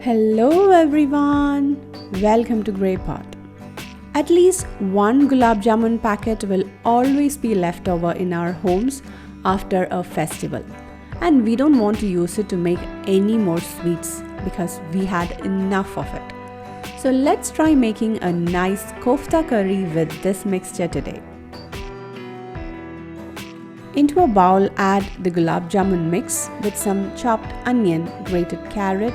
Hello everyone, welcome to Grey Pot. At least one Gulab Jamun packet will always be left over in our homes after a festival, and we don't want to use it to make any more sweets because we had enough of it. So let's try making a nice kofta curry with this mixture today. Into a bowl, add the Gulab Jamun mix with some chopped onion, grated carrot,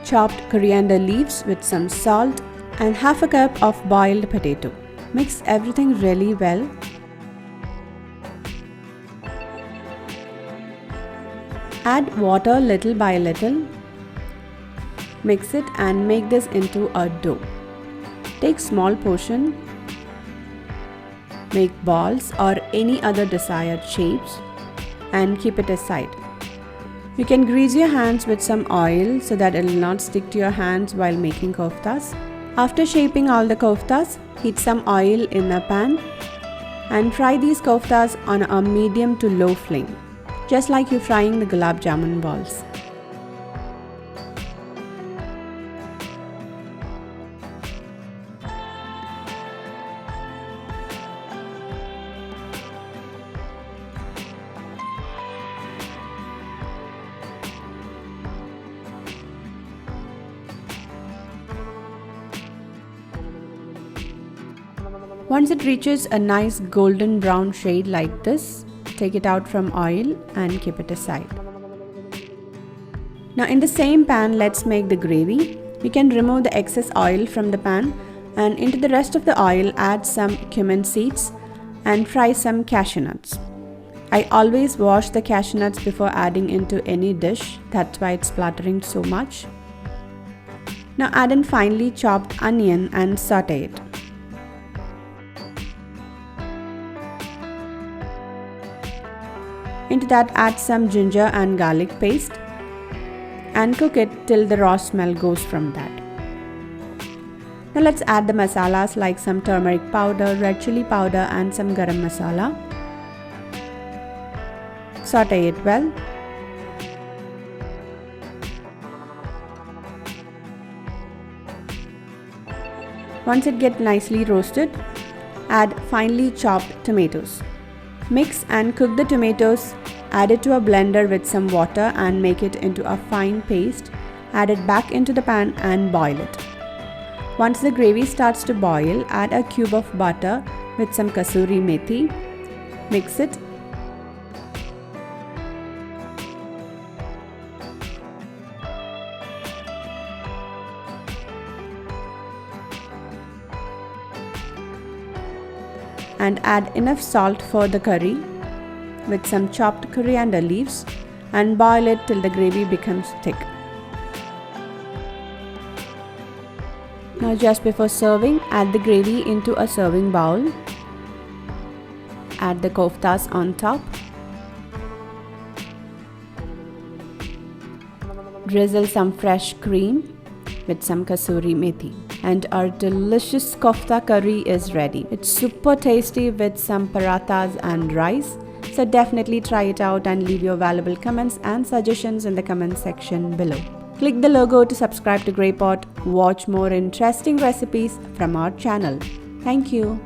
chopped coriander leaves with some salt and half a cup of boiled potato. Mix everything really well. Add water little by little. Mix it and make this into a dough. Take small portion. Make balls or any other desired shapes and keep it aside. You can grease your hands with some oil so that it will not stick to your hands while making koftas. After shaping all the koftas, heat some oil in a pan and fry these koftas on a medium to low flame, just like you're frying the Gulab Jamun balls. Once it reaches a nice golden brown shade like this, take it out from oil and keep it aside. Now in the same pan, let's make the gravy. You can remove the excess oil from the pan and into the rest of the oil add some cumin seeds and fry some cashew nuts. I always wash the cashew nuts before adding into any dish, that's why it's splattering so much. Now add in finely chopped onion and saute it. Into that add some ginger and garlic paste and cook it till the raw smell goes from that. Now let's add the masalas like some turmeric powder, red chili powder and some garam masala. Saute it well. Once it gets nicely roasted, add finely chopped tomatoes. Mix and cook the tomatoes. Add it to a blender with some water and make it into a fine paste. Add it back into the pan and boil it. Once the gravy starts to boil, add a cube of butter with some kasuri methi. Mix it. And add enough salt for the curry with some chopped coriander leaves and boil it till the gravy becomes thick. Now just before serving, add the gravy into a serving bowl. Add the koftas on top. Drizzle some fresh cream with some kasuri methi. And our delicious kofta curry is ready. It's super tasty with some parathas and rice. So definitely try it out and leave your valuable comments and suggestions in the comment section below. Click the logo to subscribe to Grey Pot. Watch more interesting recipes from our channel. Thank you.